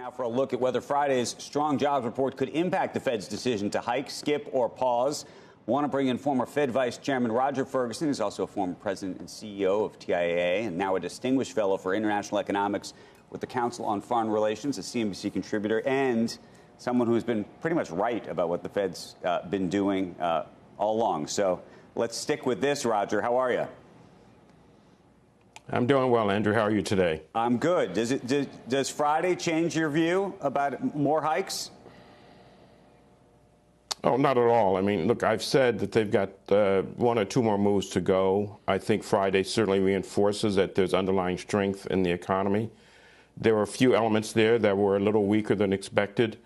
Now for a look at whether Friday's strong jobs report could impact the Fed's decision to hike, skip, or pause. Want to bring in former Fed Vice Chairman Roger Ferguson, who's also a former president and CEO of TIAA, and now a distinguished fellow for international economics with the Council on Foreign Relations, a CNBC contributor, and someone who's been pretty much right about what the Fed's been doing all along. So let's stick with this, Roger. How are you? I'm doing well, Andrew. How are you today? I'm good. Does Friday change your view about more hikes? Oh, not at all. I mean, look, I've said that they've got one or two more moves to go. I think Friday certainly reinforces that there's underlying strength in the economy. There were a few elements there that were a little weaker than expected.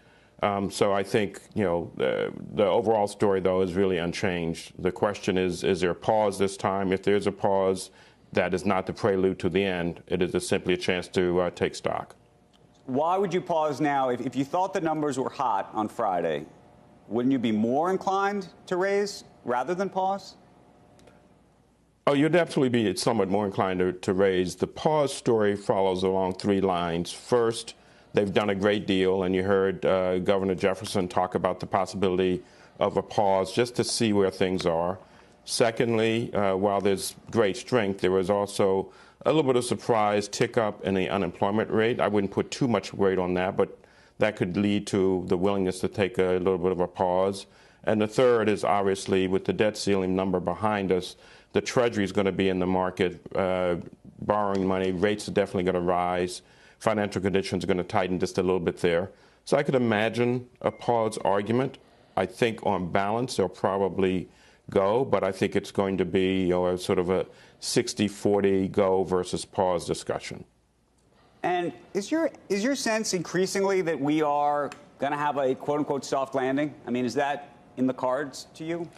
So I think, the overall story, though, is really unchanged. The question is there a pause this time? If there's a pause, that is not the prelude to the end. It is simply a chance to take stock. Why would you pause now? If you thought the numbers were hot on Friday, wouldn't you be more inclined to raise rather than pause? Oh, you'd absolutely be somewhat more inclined to raise. The pause story follows along three lines. First, they've done a great deal, and you heard Governor Jefferson talk about the possibility of a pause just to see where things are. Secondly, while there's great strength, there was also a little bit of surprise tick up in the unemployment rate. I wouldn't put too much weight on that, but that could lead to the willingness to take a little bit of a pause. And the third is obviously with the debt ceiling number behind us, the Treasury is going to be in the market borrowing money. Rates are definitely going to rise. Financial conditions are going to tighten just a little bit there. So I could imagine a pause argument. I think on balance, they'll probably go, but I think it's going to be a sort of a 60-40 go versus pause discussion. And is your sense increasingly that we are going to have a quote-unquote soft landing? I mean, is that in the cards to you?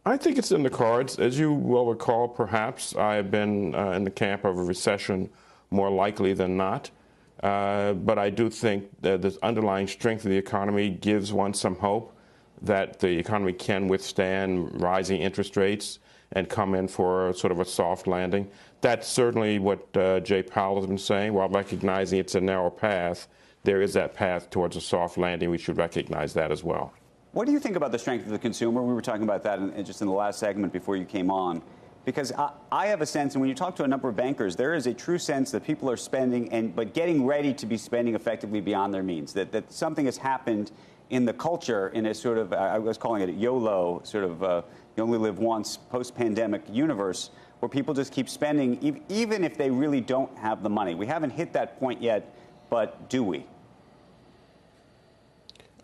I think it's in the cards. As you will recall, perhaps, I have been in the camp of a recession more likely than not. But I do think that this underlying strength of the economy gives one some hope that the economy can withstand rising interest rates and come in for sort of a soft landing. That's certainly what Jay Powell has been saying. While recognizing it's a narrow path, there is that path towards a soft landing. We should recognize that as well. What do you think about the strength of the consumer? We were talking about that just in the last segment before you came on. Because I have a sense, and when you talk to a number of bankers, there is a true sense that people are spending, but getting ready to be spending effectively beyond their means, that something has happened in the culture in a sort of, I was calling it a YOLO, sort of you only live once post-pandemic universe, where people just keep spending, even if they really don't have the money. We haven't hit that point yet, but do we?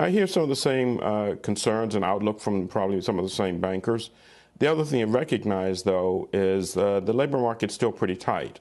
I hear some of the same concerns and outlook from probably some of the same bankers. The other thing to recognize, though, is the labor market's still pretty tight.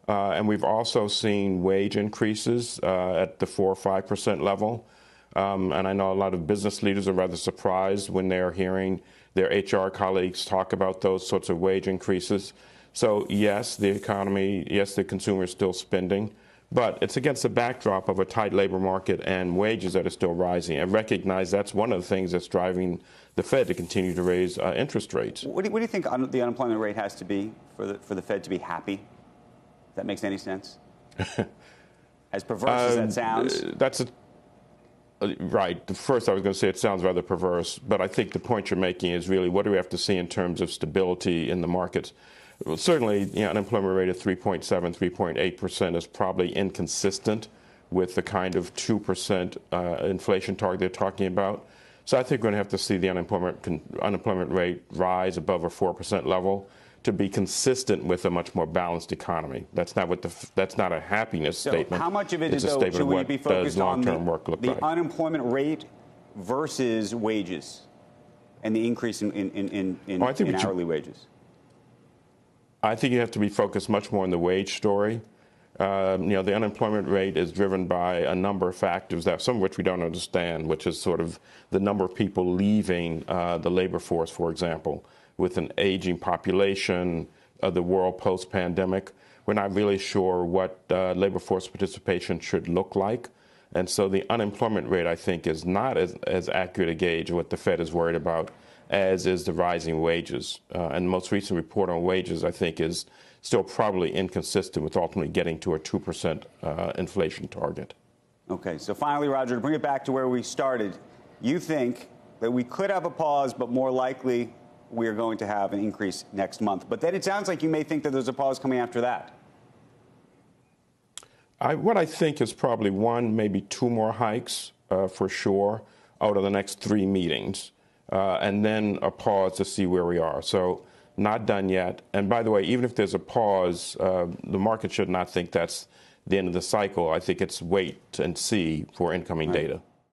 And we've also seen wage increases at the 4 or 5% level. And I know a lot of business leaders are rather surprised when they're hearing their HR colleagues talk about those sorts of wage increases. So, yes, the economy, yes, the consumer is still spending, but it's against the backdrop of a tight labor market and wages that are still rising. And recognize that's one of the things that's driving the Fed to continue to raise interest rates. What do you think the unemployment rate has to be for the Fed to be happy? If that makes any sense? As perverse as that sounds. Right. First, I was going to say it sounds rather perverse, but I think the point you're making is really what do we have to see in terms of stability in the markets? Well, certainly, unemployment rate of 3.7, 3.8% is probably inconsistent with the kind of 2% inflation target they're talking about. So I think we're going to have to see the unemployment rate rise above a 4% level to be consistent with a much more balanced economy. That's not that's not a happiness statement. How much of it is, though, should we be focused on the unemployment rate versus wages and the increase in hourly wages? I think you have to be focused much more on the wage story. The unemployment rate is driven by a number of factors, some of which we don't understand, which is sort of the number of people leaving the labor force, for example. With an aging population of the world post-pandemic, we're not really sure what labor force participation should look like. And so the unemployment rate, I think, is not as accurate a gauge of what the Fed is worried about as is the rising wages. And the most recent report on wages, I think, is still probably inconsistent with ultimately getting to a 2% inflation target. Okay, so finally, Roger, to bring it back to where we started, you think that we could have a pause, but more likely we are going to have an increase next month. But then it sounds like you may think that there's a pause coming after that. What I think is probably one, maybe two more hikes for sure out of the next 3 meetings, and then a pause to see where we are. So not done yet. And by the way, even if there's a pause, the market should not think that's the end of the cycle. I think it's wait and see for incoming data.